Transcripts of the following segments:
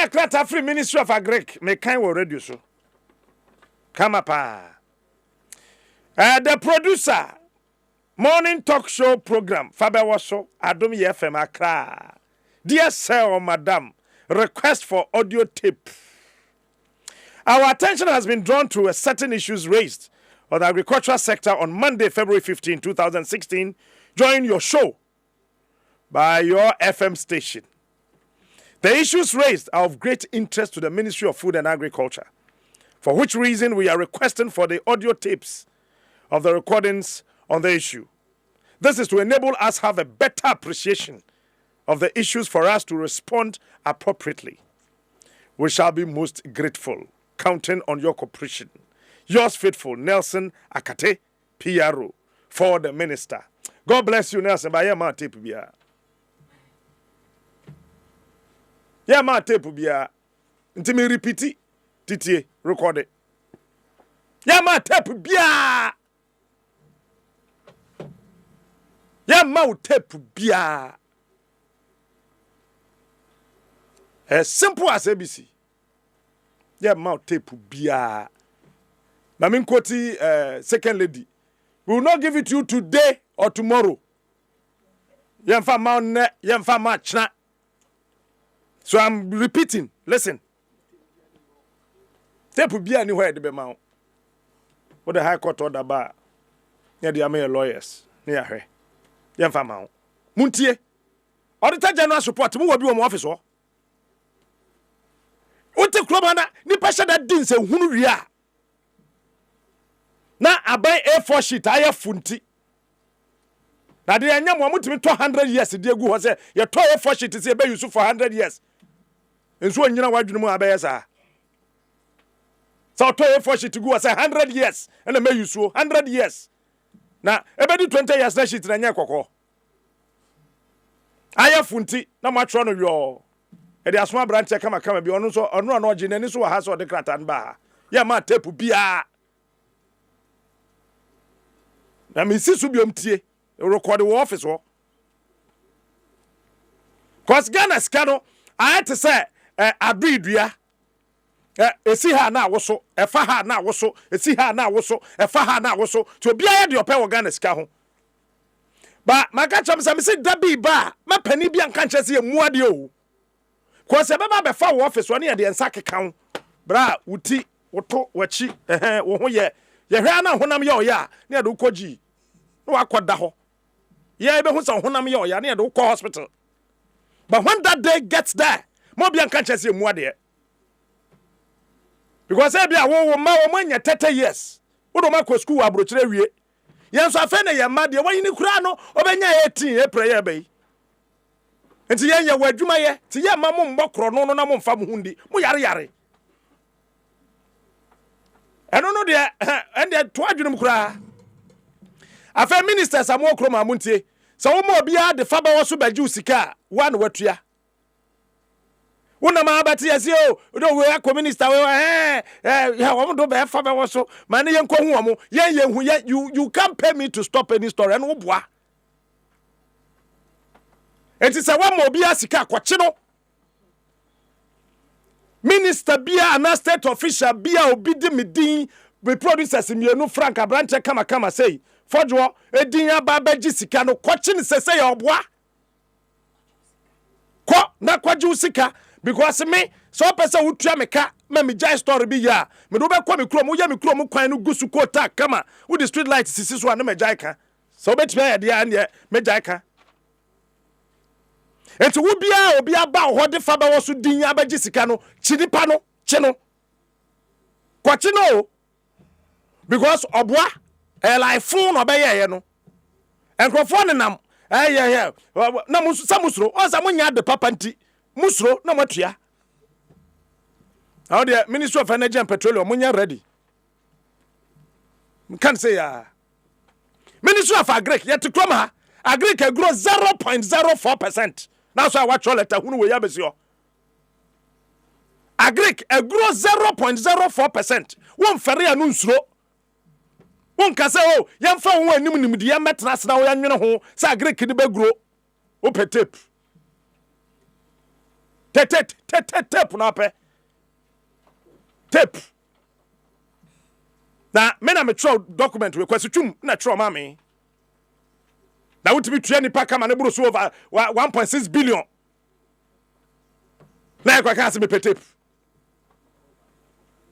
Yenya krata free Ministry of Agric. Me kind will radio so. Come up. The producer, morning talk show program, Fabewoso, Adom FM Accra. Dear sir or madam, request for audio tape. Our attention has been drawn to a certain issues raised on the agricultural sector on Monday, February 15, 2016, during your show by your FM station. The issues raised are of great interest to the Ministry of Food and Agriculture, for which reason we are requesting for the audio tapes of the recordings on the issue. This is to enable us have a better appreciation of the issues for us to respond appropriately. We shall be most grateful, counting on your cooperation. Yours faithful, Nelson Akate, PRO, for the minister. God bless you, Nelson. By your man tape bia. Yeah, man tape bia. Until me repeat it, TTA, record it. Yeah, man tape bia. Yeah, man tape bia. As simple as ABC. Yeah, mouth tape bia. Namin Koti, second lady. We will not give it to you today or tomorrow. Yemfa mount ne, yemfa match na. So I'm repeating. Listen. Tape bia anywhere the be mount. What the High Court order ba? Yeah, the American lawyers. Yeah, he. Yemfa mount. Muntie. Auditor General support. Mu wabi wa office o. Ote klobana ni pasha da din se hunu ria na abai A4 sheet aye funti na de anya mo mutimi 200 years de egu ho se ye to A4 sheet se be use for 100 years enso nyina wadwunu mu abai sa so to A4 sheet gu se 100 years na me use 100 years na ebedi 20 years na sheet na nya kokko aye funti na matro no yo e dey asoma branch kama bi onu so onu na oje nani so ha so de kratan ba ya ma tape bia na me si so biom tie record the office wo cause Ghana scano I to say abidua esi ha na woso efa ha na woso esi ha na woso efa ha na woso to bia de ope wo Ghana ska ho ba maka cham say me si dabi ba ma pani bia nka nche se emuade o Kwase baba be fa wo office one ye de nsa keka bra wuti woto wachi wo ho ye hwe na honam ye oya na de ukoji no akoda ho ye be hu sa honam ye oya na de ukọ hospital but when that day gets there mo bia nka chese mu ade because e bia wo ma wo manya 30 years wo do makọ school abrochire wie ye nso afa na ye ma de wo yini kura no obenya 18 April ye be Enti yenye wadwuma ye ti ye ma mo mbokro no na mo mfa mo hundi mo yare eno no de ende to adwunum kura afa ministers amokro ma muntie so wo ma bia de Fabewoso bagi usika wa na watua wona ma abati yesi o do we akọ minister we ya wo do be Fabewoso ma ne yenko hu wo yen hu you can't pay me to stop any story eno boa Enti se wa mo bia sika kwache no minister bia na state official bia obi di medin be producers mienu Frank Abranche kama say fodwo edin aba baji sika no kwache ni sese ya oboa ko na kwaje usika because me so person wutua meka ma me jai story bi ya me do be kwa me krom wo ya me krom kwan no gusu ko ta kama wo the street light sisi so na me jai ka so betima ya de ya me jai ka Enti wo bia obi aba ho de Fabewoso din abaji sika no chinipa no chino kwachi no because obwa like phone obeye no enkrofo ne nam na musuro o sa munya de papa nti musuro na matua how the Ministry of Energy and Petroleum munya ready can say Ministry of Agric yet to come ha Agric grow 0.04%. Now so I watch all letter hunu we yabesio. Agric grow 0.04%. Won fere anu nsuro. Won ka say oh, yemfa won anim nim de yemetra na wo yanwene ho say Agric ni be grow. O petep. tape na pe tape na me na me throw document we kwesi twum na throw ma me na wutimi tua nipa kama ne buru so over 1.6 billion na kwa kan se me tape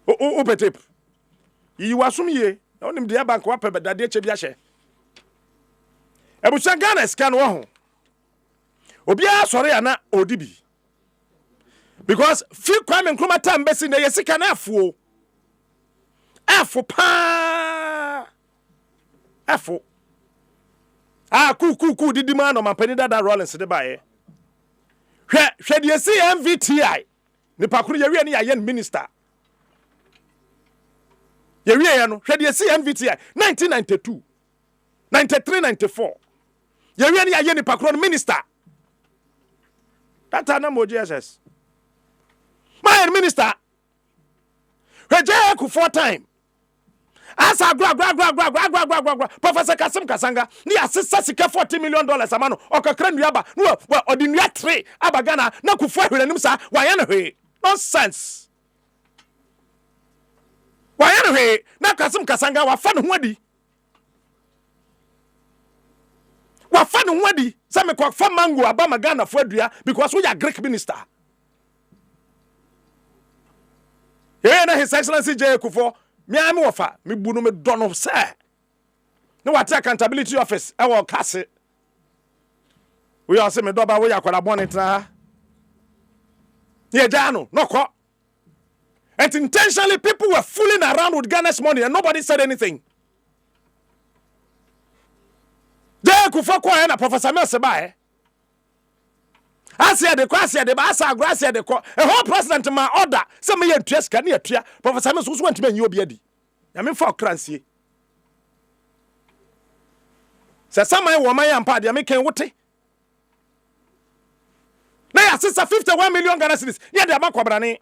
o tape yi wasum ye na onim de bank wa pe bedade eche bia hye ebusa Ghana scan wo ho obi a sori ana odibi because fi Kwame Nkrumah time besi na yesika na afuo pa afu ku didi ma no mampani dada Rollins de bae hwe de si MVTI ni pakuru ye wie ne ya minister ye wie ya no hwe de si MVTI 1992 93 94 ye wie ne ya ni pakuru no minister that time mo GSS my minister hwe ku 4 time asa gra Professor Kasim Kasanga ni asisa sika $40 million amano okakra nuaba no odi nua 3 abagana na kufu ahwerenim sa waya na hwe nonsense waya na hwe na Kasim Kasanga wafa ne ho adi se me kwa fa mango aba magana fo adua because we are Greek minister na His Excellency J Kufo me am wofa me bu no me dono se no what accountability office e wo kase we are say me doba we yakwara bonitra ye jano no ko and intentionally people were fooling around with Ghana's money and nobody said anything. J Kufo ko na Professor Mese bae Asia de ba asa agrasia de ko a whole president ma order say me yetua ska na yetua Professor Mese so wantime anyi obi adi ya me fa okransie se samai wo man ya mpa de me ken wote na ya sisa 51 million Ghana cedis ya de abakwbrane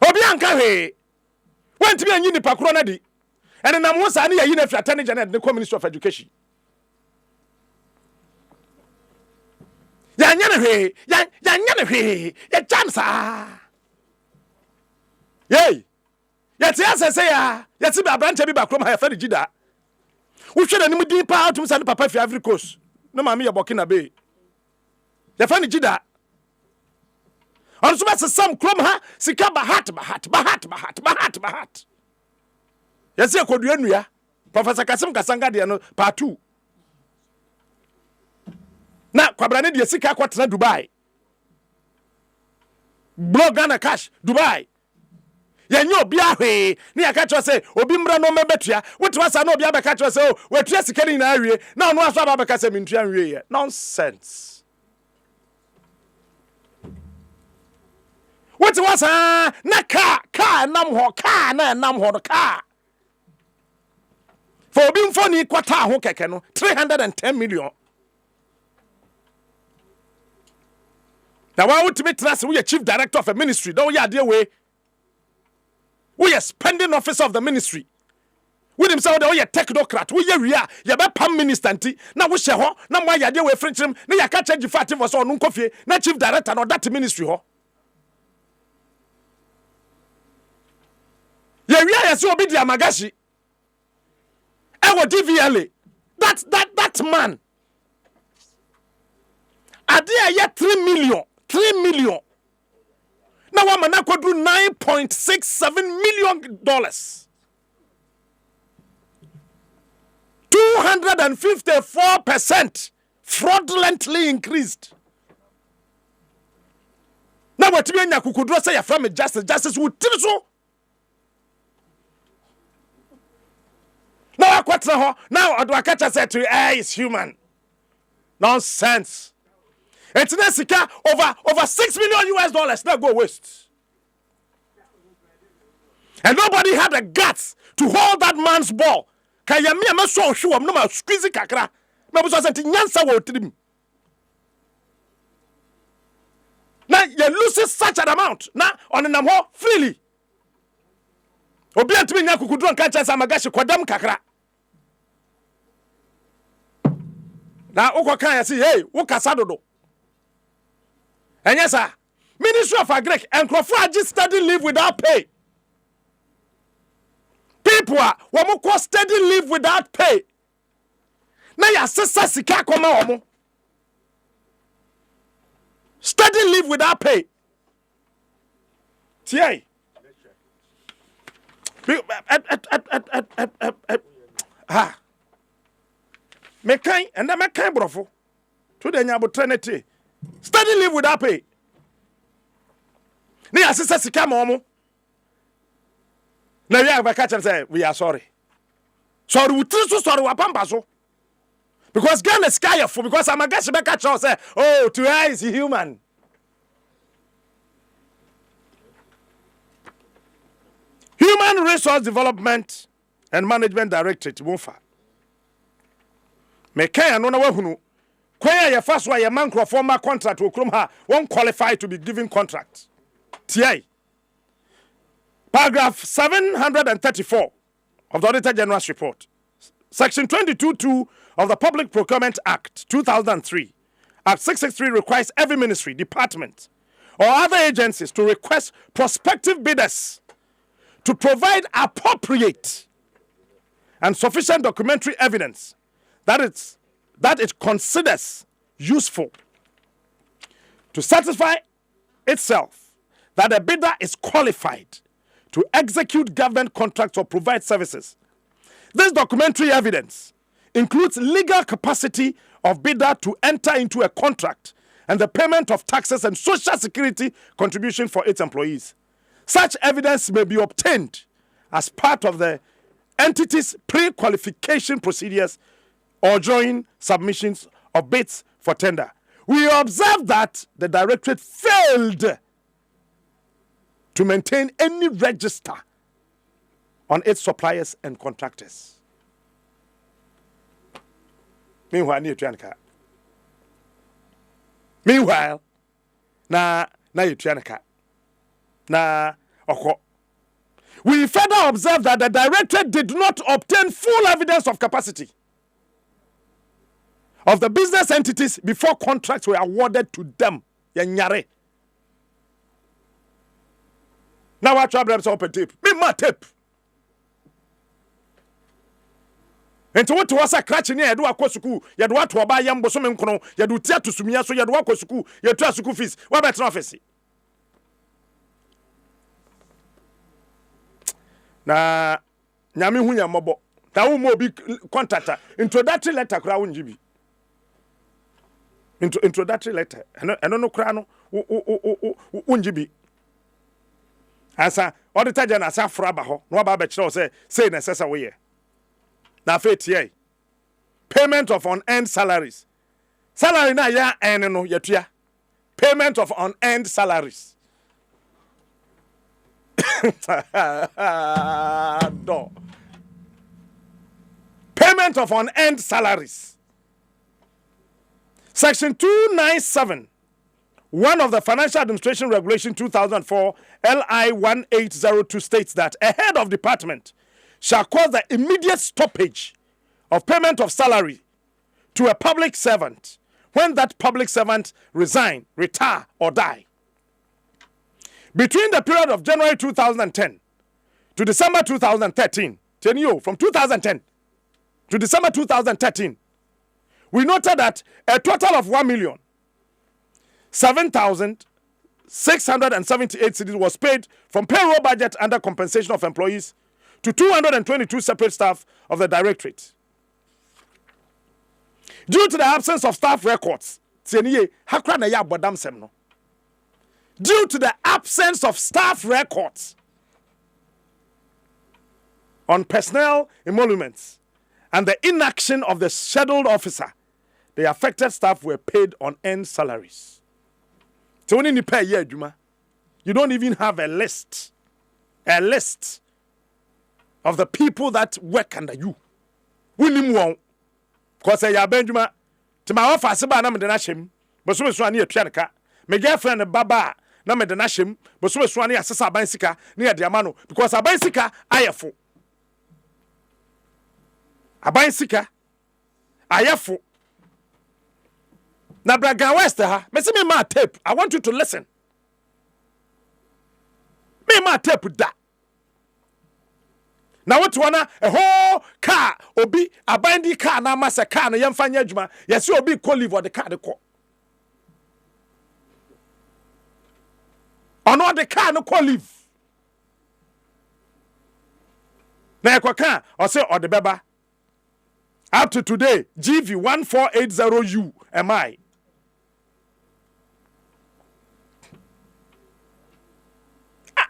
obi anka hwe wantime anyi nipa kro na di ene na mo sa na ya yi na fiata ne Janet ne Ministry of Education ya nyane hwe ya chamsa yey ya ti asese ya ti ba branch bi ba krom ha ya fa de gida wo hwe na nim din pa atum sa ne papa fi Ivory Coast no ma me ya Burkina Bay ya fa ne gida on so ba sam krom ha sika bahat ya se kodua nua Professor Kasim Kasanga de no part 2 na kwabrane de sika kwatena Dubai blog Ghana cash Dubai yenye obi ahwe ni akacho se obi mra no mebetua wotu asa na obi abekacho se wetua sika ni na awie na ono aso abeka se mintua nwie ye nonsense wotu asa na ka nam ho ka na nam ho ka for obi mfoni kwata ho keke no 310 million. Now, why would me trust we are chief director of a ministry? Don't you dear way? We are spending officer of the ministry. With himself, we are technocrat. We are prime minister. Now we share ho. Now why you dear way French him? Now you can't change the fact for so no coffee. Now chief director no that ministry ho. Yeah, we are so obedient magashi. Ewo DVLA. That man. Adia ya 3 million. 3 million. Now I'm going to do $9.67 million. 254% fraudulently increased. Now what you mean you say from justice would tell so. Now I said to you, it's human. Nonsense. It's Nesika over $6 million US now go waste. And nobody had the guts to hold that man's ball. Kayami am so sure I'm not squeezy kakra. Me was sent nyansa wo trim. Now you lose such an amount. Now on an ho freely. Obi antimi nya kukudu an kancha sa magashi kwadam kakra. Na uko kan ya say hey, wo kasa dodo. And yes, sir. Ministry of Agric and Crawford just study leave without pay. People are woman steady leave without pay. Now your sister sika koma omo. Steady leave without pay. Tiai. Ha. Mekai and na mekai brofo. To the nyabo trinity. Steady leave without pay. Now your sister sika omo. Now you have a catch and say, we are sorry. Sorry, we tell you sorry, we are so. Because Ghana is sky for because I'm a guy to catch and say, oh, to her is human. Human Resource Development and Management Directorate, Wofa. Mekaya no na wahunu. Kwaya ya first wa ya man former contract will come ha won't qualify to be given contract. TI. Paragraph 734 of the Auditor General's report. Section 22(2) of the Public Procurement Act 2003. Act 663 requires every ministry, department, or other agencies to request prospective bidders to provide appropriate and sufficient documentary evidence that it considers useful to satisfy itself that a bidder is qualified to execute government contracts or provide services. This documentary evidence includes legal capacity of bidder to enter into a contract and the payment of taxes and social security contribution for its employees. Such evidence may be obtained as part of the entity's pre-qualification procedures or during submissions of bids for tender. We observe that the Directorate failed to maintain any register on its suppliers and contractors. Meanwhile, we further observe that the Directorate did not obtain full evidence of capacity of the business entities before contracts were awarded to them. Now what trouble open tape? Me my tape. Enti what was a crutch in here? Do akwa you do to oba yam boso me nkono. You do tia to sumia so you do akwa school. You do school fees. What better office? Na nyame hu nyambo. Ta wo mo bi contractor. Introductory letter kura wo njibi. Introductory letter. Eno no kura no wo njibi. Asa Auditor General asa fraba ho no ba be kire say necessary we here. Na faith payment of unearned salaries. Salary na ya earn no yetua. Payment of unearned salaries. Payment of unearned salaries. Section 297 one of the Financial Administration Regulation 2004 LI 1802 states that a head of department shall cause the immediate stoppage of payment of salary to a public servant when that public servant resign, retire, or die. Between the period of January 2010 to December 2013, from 2010 to December 2013, we noted that a total of 1,007,678 cedis was paid from payroll budget under compensation of employees to 222 separate staff of the Directorate. Due to the absence of staff records, due to the absence of staff records on personnel emoluments and the inaction of the scheduled officer, the affected staff were paid unearned salaries. So when you pay you don't even have a list of the people that work under you. Because I Benjuma to my office about them the Nashim, but so is one near Pianca. My girlfriend Baba, Nama the Nashim, but so is one near Sasa Bansika near Diamano, because a Bansika I have for a Bansika I have for Na Braga West ha. Me see me ma tape. I want you to listen. Me ma tape da. Na what wana a whole car obi abandi car na masa car na yemfa nya adwuma. Yes obi call live or the car de call. Ono the car no call live. Na ekwa or say or the beba. Up to today, GV 1480U am I.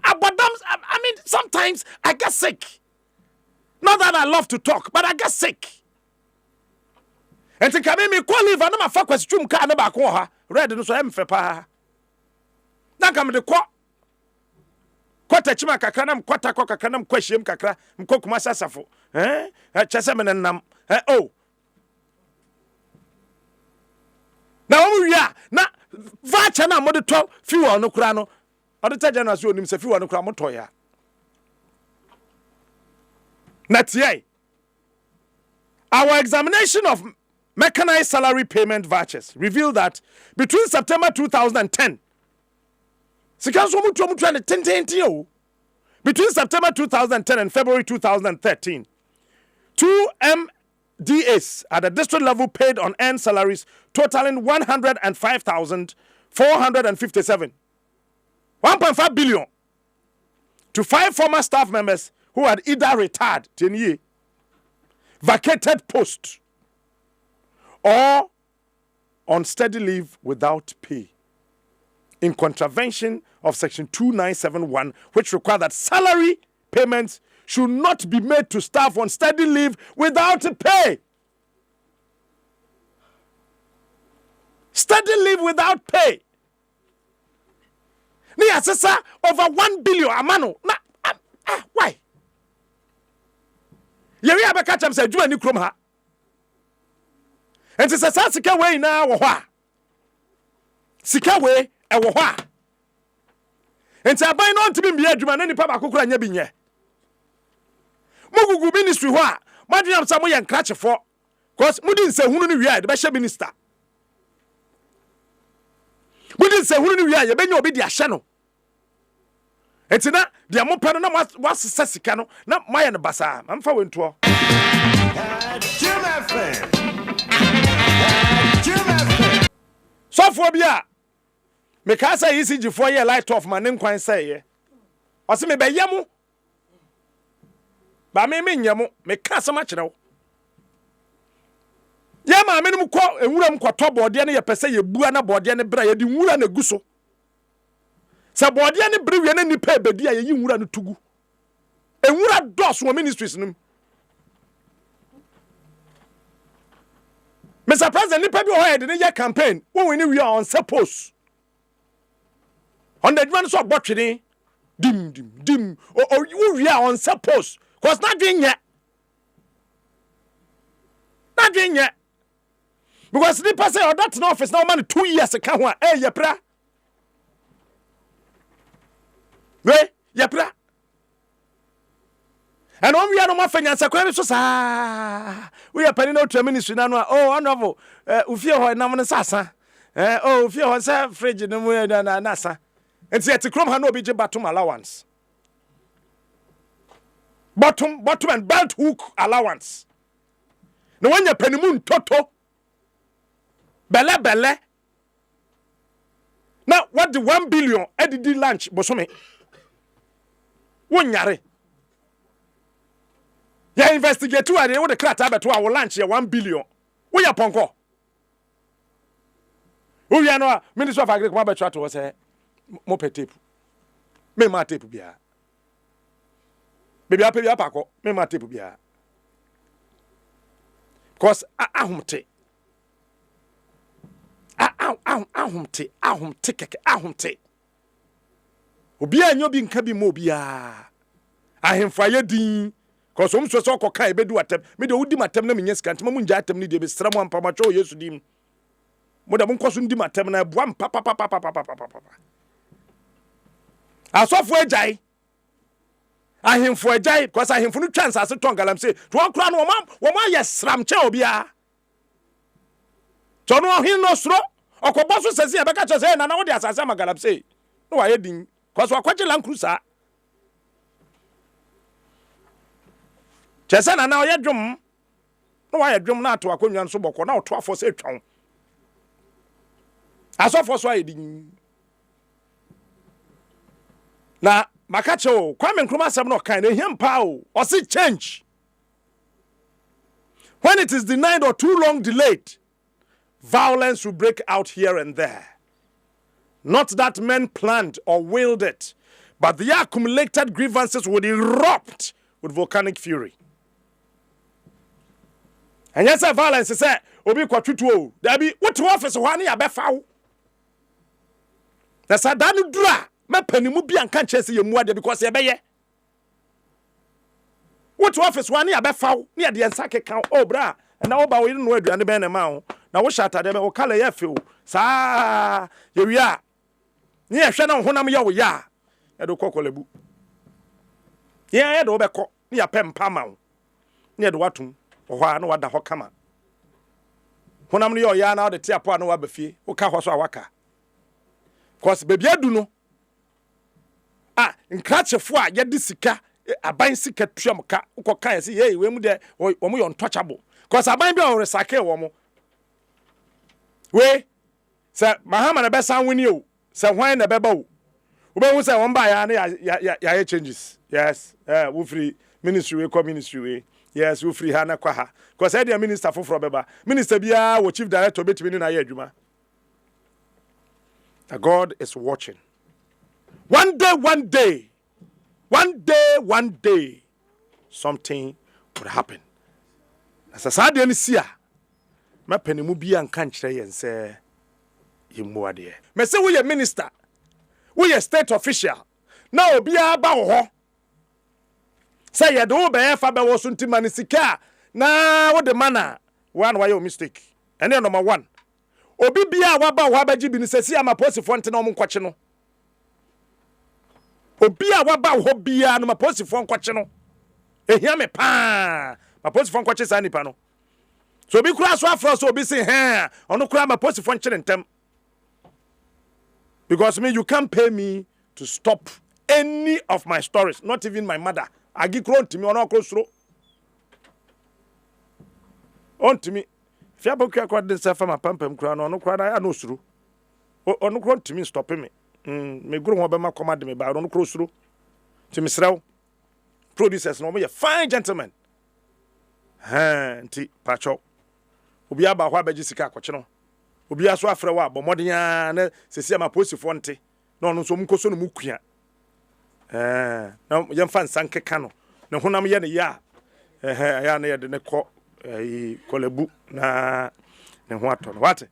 I mean, sometimes I get sick. Not that I love to talk, but I get sick. And to come in, me call live, and I'm a fuck with stream car, never call her. Red and so I'm for pa. Now come the quat. Quata chima kakanam, quata cocacanam, question kakra, cook masasafo. Chesaman and nam. Oh. Now we are. Now, Vachana, mother 12, few on no crano. Or the Tajan as you him, say, few on no cramotoya. Not yet. Our examination of mechanized salary payment vouchers revealed that between September 2010, between September 2010 and February 2013, 2 MDAs at the district level paid unearned salaries totaling 105,457, 1.5 billion to 5 former staff members who had either retired, vacated post, or on steady leave without pay, in contravention of Section 2971, which requires that salary payments should not be made to staff on steady leave without pay. Steady leave without pay. Ni asesa over 1 billion amano. Why? Yeri abeka cham say djuma ni krom ha. Enti se sa sika we na wo ho a. Sika we e wo ho a. Enti aban no ntimi mbiya djuma na nipa ba kokora nya bi nye. Mugugu ministry ho a, madwam sa mo ye nkrachefo. Cause mudi nsehunu ni wi a de be hye minister. Mudi nsehunu ni wi a ye benya obi di ahye no. Etina dia mo pano na wasesa sika no na maye ne basa amfa wentuo so for bia me ka say ECG for year light off man nkwan say ye o se me be yemu ba me nyemu me ka sama kire wo ye ma me num ko enwuram kwato bode ne ye pese ye bua na bode ne bra ye di nwura na guso se bode ne brewie na nipa ebedi a ye nwura no tugu enwura dos wo ministries nim Mr. President nipa bi o head ne ye campaign wo we ni we on suppose on the dwan so botwene dim o we are on suppose cause not doing yet because nipa say o that no office now man 2 years ka ho a ye pra we ye pra and on we are no mafanya sakwa so sa we are penny no to ministry na no oh honorable ufie ho na mo sasa oh ufie ho say fridge no mu na sa enti et krom ha no obi je batum allowance bottom and belt hook allowance no when you penny mu toto bele now what the 1 billion edidi lunch bosome wonyare ya investigate to ade wo de krata beto a wo lunch ya 1 billion wo ya ponko wo ya no minister of agriculture beto to say mo tape me ma tape bia baby apia pako me ma tape bia because ahumte ahumte keke ahumte obi anyo bi nka bi mo bia ahemfa ye din cause so so koka e bedu atem me de wudi matem na menye sika ntema munja atem ni de be sram ampa ma cho Yesu dim mo da mo nkoso ndi matem na bua mpa asofo ajai ahemfo ajai cause ahemfo no chance ase tongalam say to okra no wo ma ye sram che obia to no hin no sro okobo so sesi e beka cho say na na wo de asase magalap say no wa yedin cause wakwaje Land Cruiser chese na na oyedwom no wa yedwom na ato akonwa nso boko na oto afo say twon asofo so ayedin na makacho Kwame Nkrumah asem no kan na him pa o say change. When it is denied or too long delayed, violence will break out here and there. Not that men planned or willed it, but the accumulated grievances would erupt with volcanic fury. And yes, violence is said, Obi kwatutu, there be what office one ya befa. That's a danu dra, me penimu bi anka chese ye muade because ye beye. What office one ya befa, near the ensake count, oh bra, and now about we don't know and the ben amount. Now what shot at them or color ye feel, sa, ye are. Near Shannon Honam ya, Edo Cocolebu. Ye do beko, near Pem Pamau, near the Watum, or one what the Hokama. Honam yo ya now the Tiapo no abefi, o Kahosa waka. Cause baby I do no. Ah, in catch a foie, yet this sika. A bind sick at Triamka, who can see, hey, when we untouchable. Cause I might be on a sake woman. We, sir, Mahamana best sound when you, sir, why in a bebo? We say one by ya changes. Yes, we free ministry, ministry. Yes, we free Hana Kwaha. Cause I dear minister for Beba. Minister Bia, or chief director between in Ayajuma. God is watching. One day, something would happen. As a sad Denisia, my penny will be uncountry and say, you more dear. Me say we a minister, we a state official. Now be a bow. Say you do be Fabewoso Manisika. Now what the manner? One why your mistake. And then number one. Obi bia waba wabaji bi ni sesi ama posi fonte na omo nkwache no. Obi a waba ho bia no maposi fon kwache no. Ehia me pa. Maposi fon kwache sa nipa no. So obi kura so afro so obi say ono kura maposi fon kire ntem. Because me you can't pay me to stop any of my stories, not even my mother. Agi kro ntimi ono krosro. Ontimi Fia bokia kwa den sefa ma pampam kura no kura na ya no suru. Ono kura ntimi stop me. Me guru ho be ma command me ba ono kura suru. Timi srew. Producers no me fine gentlemen. Nti pacho. Obi aba ho abaji sika akwache no. Obi aso afre wa bomodin ya na sesi ma posifo nte. Na ono so mkoso no mukua. Na yemfa nsanke ka no. Ne honam ye ne ya. Ya na ye de ne ko kolebu na ne ho ato no wate